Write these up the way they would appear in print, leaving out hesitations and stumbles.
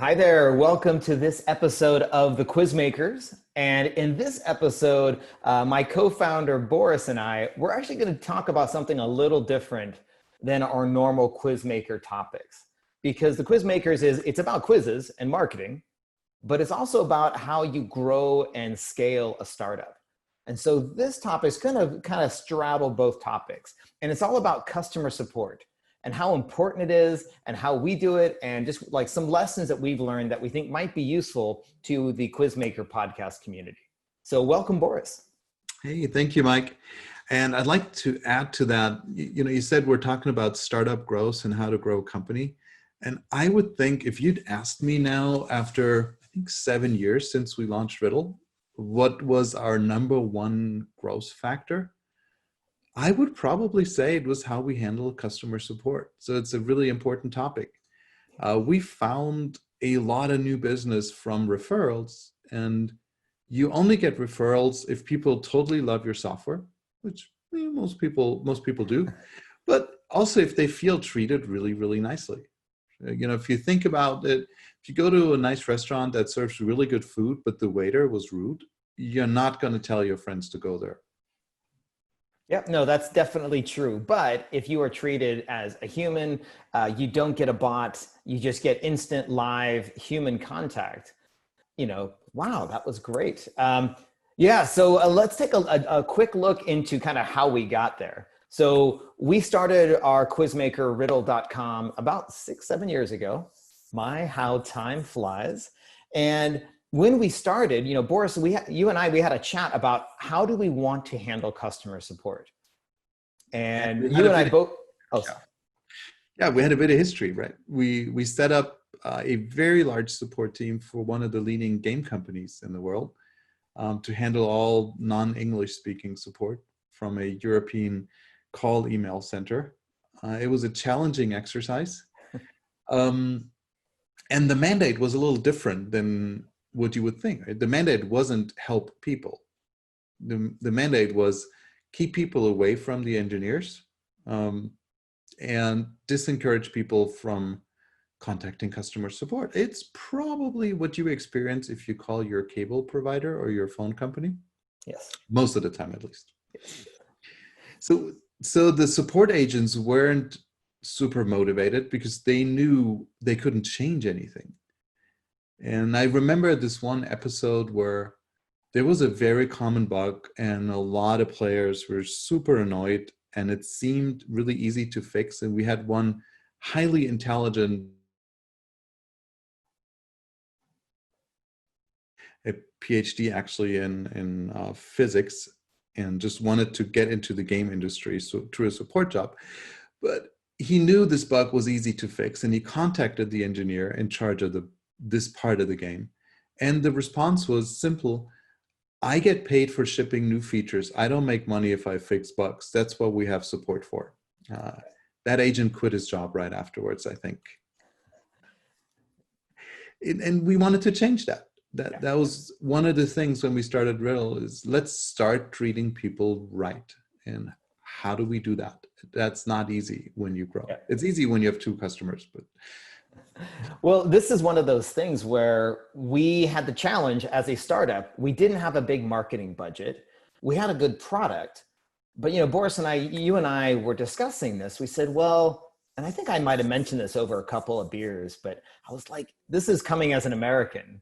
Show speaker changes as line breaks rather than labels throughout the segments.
Hi there. Welcome to this episode of The Quizmakers. And in this episode, my co-founder Boris and we're actually going to talk about something a little different than our normal Quizmaker topics. Because The Quizmakers it's about quizzes and marketing, but it's also about how you grow and scale a startup. And so this topic is going to kind of straddle both topics. And it's all about customer support and how important it is and how we do it, and just like some lessons that we've learned that we think might be useful to the Quizmaker podcast community. So welcome, Boris.
Hey, thank you, Mike. And I'd like to add to that, you said we're talking about startup growth and how to grow a company. And I would think if you'd asked me now after, I think 7 years since we launched Riddle, what was our number one growth factor? I would probably say it was how we handle customer support. So it's a really important topic. We found a lot of new business from referrals, and you only get referrals if people totally love your software, which most people do, but also if they feel treated really, really nicely. If you think about it, if you go to a nice restaurant that serves really good food, but the waiter was rude, you're not going to tell your friends to go there.
Yep, no, that's definitely true. But if you are treated as a human, you don't get a bot, you just get instant live human contact. Wow, that was great. Yeah, so let's take a quick look into kind of how we got there. So we started our Quizmaker Riddle.com about 6-7 years ago. My, how time flies. And when we started, Boris, you and I had a chat about how do we want to handle customer support. And you and I both,
yeah, we had a bit of history, right? We set up a very large support team for one of the leading game companies in the world to handle all non-English speaking support from a European call email center. It was a challenging exercise. And the mandate was a little different than what you would think. Right? The mandate wasn't help people. The mandate was keep people away from the engineers and disencourage people from contacting customer support. It's probably what you experience if you call your cable provider or your phone company.
Yes.
Most of the time, at least. Yes. So the support agents weren't super motivated because they knew they couldn't change anything. And I remember this one episode where there was a very common bug and a lot of players were super annoyed, and it seemed really easy to fix. And we had one highly intelligent, a PhD actually in physics, and just wanted to get into the game industry through a support job. But he knew this bug was easy to fix, and he contacted the engineer in charge of this part of the game. And the response was simple: I get paid for shipping new features. I don't make money if I fix bugs. That's what we have support for. That agent quit his job right afterwards, I think. And we wanted to change that. That was one of the things when we started Riddle is let's start treating people right. And how do we do that? That's not easy when you grow. Yeah. It's easy when you have 2 customers, but.
Well, this is one of those things where we had the challenge as a startup. We didn't have a big marketing budget. We had a good product, but Boris and you and I were discussing this. We said, well, and I think I might have mentioned this over a couple of beers, but I was like, this is coming as an American,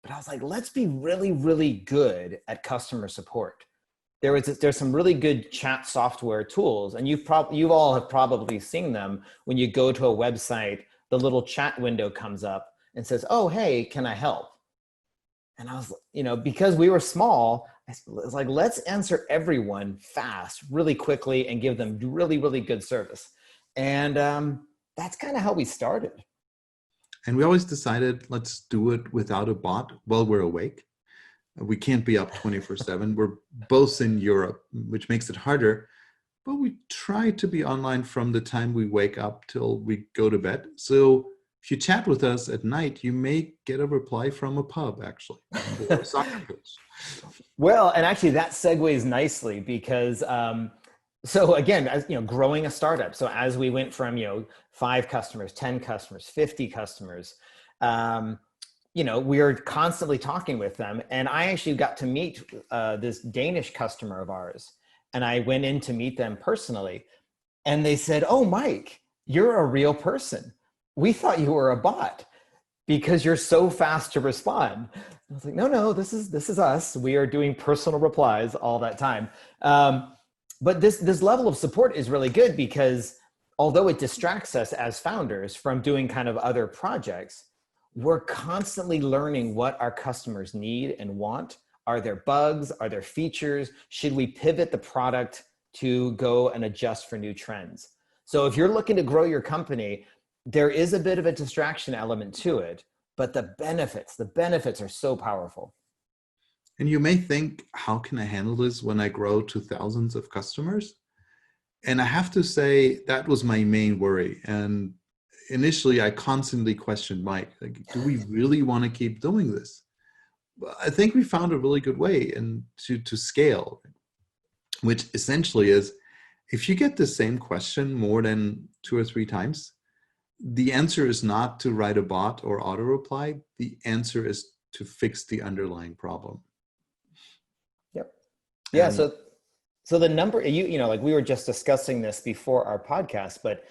but I was like, let's be really, really good at customer support. There's some really good chat software tools, and you all have probably seen them. When you go to a website, the little chat window comes up and says, oh, hey, can I help? And I was, because we were small, I was like, let's answer everyone fast, really quickly, and give them really, really good service. And that's kind of how we started.
And we always decided, let's do it without a bot while we're awake. We can't be up 24/7. We're both in Europe, which makes it harder. But we try to be online from the time we wake up till we go to bed. So if you chat with us at night, you may get a reply from a pub, actually, or a soccer coach.
Well, and actually that segues nicely because, so again, as growing a startup. So as we went from 5 customers, 10 customers, 50 customers, We are constantly talking with them. And I actually got to meet this Danish customer of ours. And I went in to meet them personally. And they said, "Oh, Mike, you're a real person. We thought you were a bot because you're so fast to respond." I was like, no, this is us. We are doing personal replies all that time. But this level of support is really good because although it distracts us as founders from doing kind of other projects, we're constantly learning what our customers need and want. Are there bugs? Are there features? Should we pivot the product to go and adjust for new trends? So if you're looking to grow your company, there is a bit of a distraction element to it, but the benefits are so powerful.
And you may think, how can I handle this when I grow to thousands of customers? And I have to say that was my main worry. And initially, I constantly questioned Mike, like, do we really want to keep doing this? I think we found a really good way to scale, which essentially is, if you get the same question more than 2 or 3 times, the answer is not to write a bot or auto reply. The answer is to fix the underlying problem.
Yep. Yeah.
And
so the number, like we were just discussing this before our podcast, but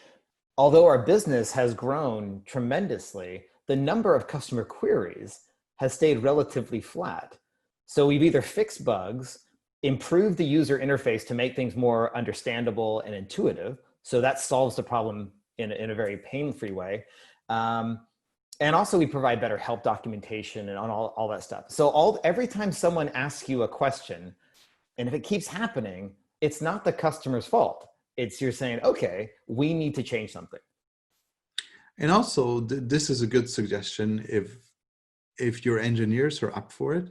although our business has grown tremendously, the number of customer queries has stayed relatively flat. So we've either fixed bugs, improved the user interface to make things more understandable and intuitive. So that solves the problem in a very pain-free way. And also we provide better help documentation and on all that stuff. So every time someone asks you a question, and if it keeps happening, it's not the customer's fault. It's you're saying, okay, we need to change something.
And also, this is a good suggestion. If your engineers are up for it,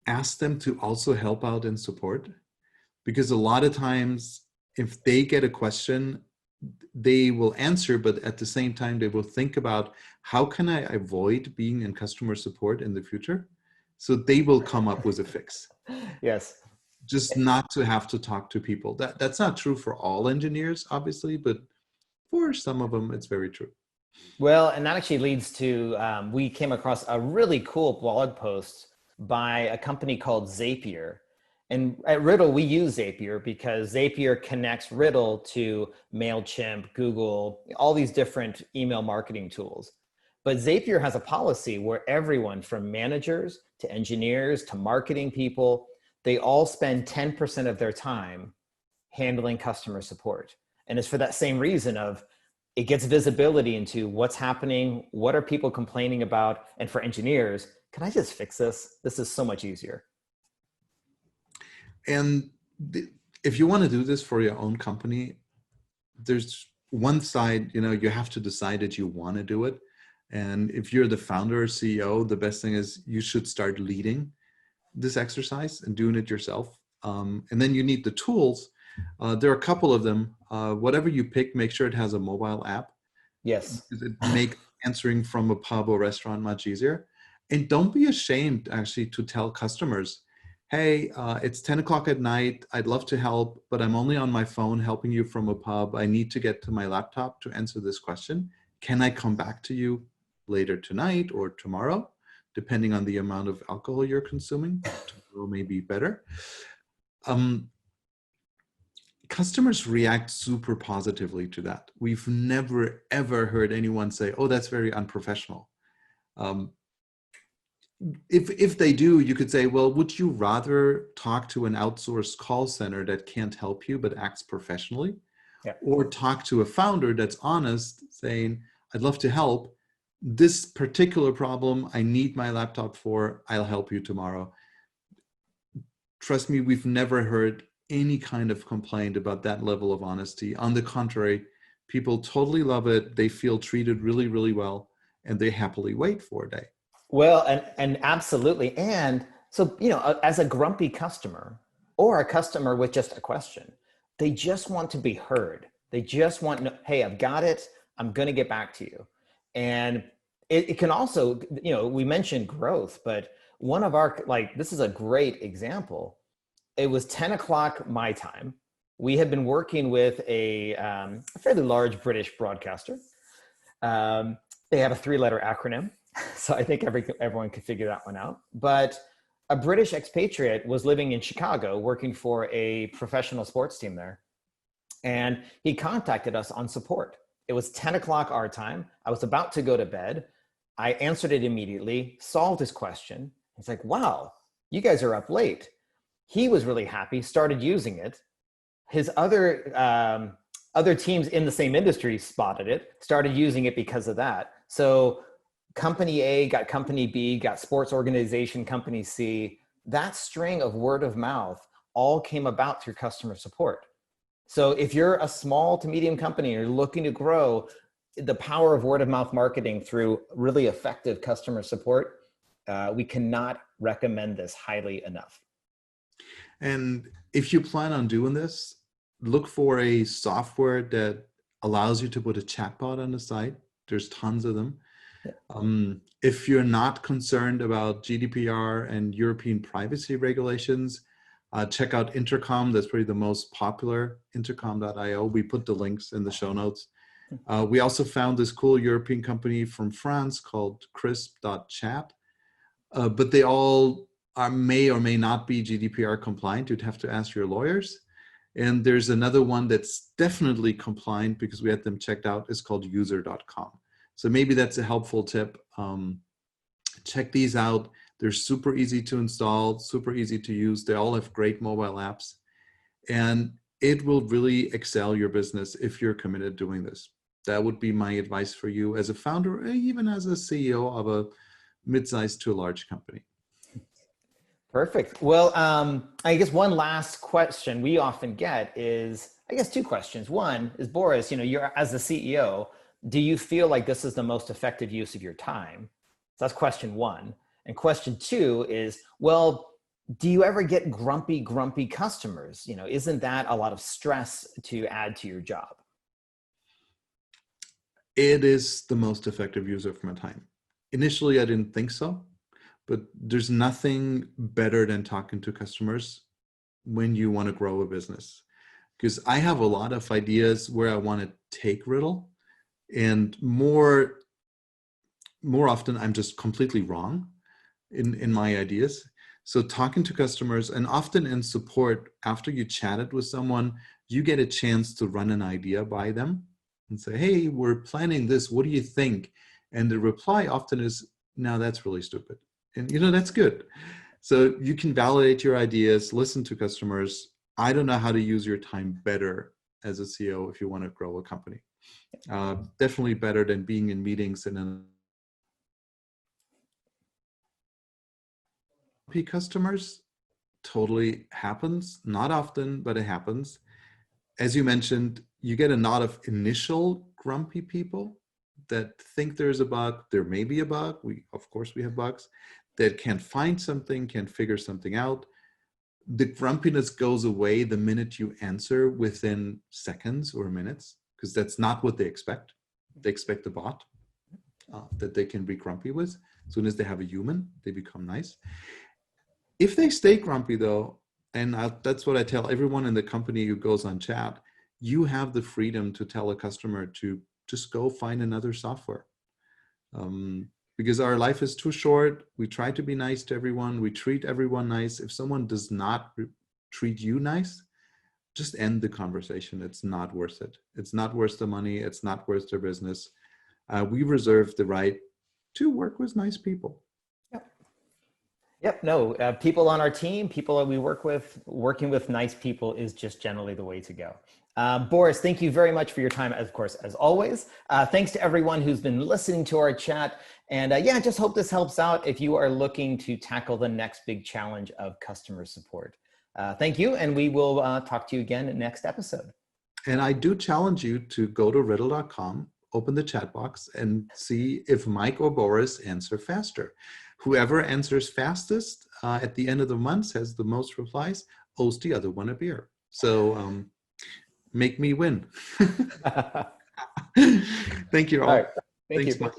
ask them to also help out in support. Because a lot of times, if they get a question, they will answer, but at the same time, they will think about, how can I avoid being in customer support in the future? So they will come up with a fix.
Yes.
Just not to have to talk to people. That's not true for all engineers, obviously, but for some of them, it's very true.
Well, and that actually leads to, we came across a really cool blog post by a company called Zapier. And at Riddle, we use Zapier because Zapier connects Riddle to MailChimp, Google, all these different email marketing tools. But Zapier has a policy where everyone from managers to engineers to marketing people, they all spend 10% of their time handling customer support. And it's for that same reason of it gets visibility into what's happening, what are people complaining about, and for engineers, can I just fix this? This is so much easier.
And if you want to do this for your own company, there's one side, you have to decide that you want to do it. And if you're the founder or CEO, the best thing is you should start leading this exercise and doing it yourself. And then you need the tools. There are a couple of them. Whatever you pick, make sure it has a mobile app.
Yes.
It makes answering from a pub or restaurant much easier. And don't be ashamed actually to tell customers, hey, it's 10 o'clock at night. I'd love to help, but I'm only on my phone helping you from a pub. I need to get to my laptop to answer this question. Can I come back to you later tonight or tomorrow, depending on the amount of alcohol you're consuming? Tomorrow may be better. Customers react super positively to that. We've never, ever heard anyone say, oh, that's very unprofessional. If they do, you could say, well, would you rather talk to an outsourced call center that can't help you but acts professionally?
Yeah.
Or talk to a founder that's honest, saying, I'd love to help. This particular problem, I need my laptop for, I'll help you tomorrow. Trust me, we've never heard any kind of complaint about that level of honesty. On the contrary, people totally love it. They feel treated really, really well, and they happily wait for a day.
Well, and absolutely. And so, as a grumpy customer or a customer with just a question, they just want to be heard. They just want, hey, I've got it. I'm going to get back to you. And it can also, we mentioned growth, but one of our, this is a great example. It was 10 o'clock my time. We had been working with a fairly large British broadcaster. They have a 3-letter acronym. So I think everyone could figure that one out. But a British expatriate was living in Chicago working for a professional sports team there. And he contacted us on support. It was 10 o'clock our time. I was about to go to bed. I answered it immediately, solved his question. It's like, wow, you guys are up late. He was really happy, started using it. His other teams in the same industry spotted it, started using it because of that. So company A got company B, got sports organization company C. That string of word of mouth all came about through customer support. So if you're a small to medium company and you're looking to grow, the power of word of mouth marketing through really effective customer support, we cannot recommend this highly enough.
And if you plan on doing this, look for a software that allows you to put a chatbot on the site. There's tons of them. If you're not concerned about GDPR and European privacy regulations, check out Intercom. That's probably the most popular, intercom.io. We put the links in the show notes. We also found this cool European company from France called crisp.chat, but they all may or may not be GDPR compliant. You'd have to ask your lawyers. And there's another one that's definitely compliant because we had them checked out. It's called user.com. So maybe that's a helpful tip. Check these out. They're super easy to install, super easy to use. They all have great mobile apps. And it will really excel your business if you're committed to doing this. That would be my advice for you as a founder, or even as a CEO of a mid-sized to a large company.
Perfect. Well, I guess one last question we often get is, I guess two questions. One is, Boris, you're as the CEO, do you feel like this is the most effective use of your time? So that's question one. And question two is, well, do you ever get grumpy customers? Isn't that a lot of stress to add to your job?
It is the most effective use of my time. Initially, I didn't think so, but there's nothing better than talking to customers when you want to grow a business. Because I have a lot of ideas where I want to take Riddle, and more often I'm just completely wrong in my ideas. So talking to customers, and often in support, after you chatted with someone, you get a chance to run an idea by them and say, hey, we're planning this, what do you think? And the reply often is, no, that's really stupid. And that's good. So you can validate your ideas, listen to customers. I don't know how to use your time better as a CEO if you want to grow a company. Definitely better than being in meetings and customers. Totally happens. Not often, but it happens. As you mentioned, you get a lot of initial grumpy people that think there's a bug. There may be a bug. Of course, we have bugs that can't find something, can't figure something out. The grumpiness goes away the minute you answer within seconds or minutes, because that's not what they expect. They expect a bot that they can be grumpy with. As soon as they have a human, they become nice. If they stay grumpy though, and that's what I tell everyone in the company who goes on chat, you have the freedom to tell a customer to just go find another software. Because our life is too short. We try to be nice to everyone. We treat everyone nice. If someone does not treat you nice, just end the conversation. It's not worth it. It's not worth the money. It's not worth their business. We reserve the right to work with nice people.
Yep. No, people on our team, people that we work with, working with nice people is just generally the way to go. Boris, thank you very much for your time, of course, as always. Thanks to everyone who's been listening to our chat. And yeah, just hope this helps out if you are looking to tackle the next big challenge of customer support. Thank you, and we will talk to you again in the next episode.
And I do challenge you to go to riddle.com, open the chat box, and see if Mike or Boris answer faster. Whoever answers fastest at the end of the month, has the most replies, owes the other one a beer. So make me win. Thank you all.
All right.
Thanks,
you.
Mike.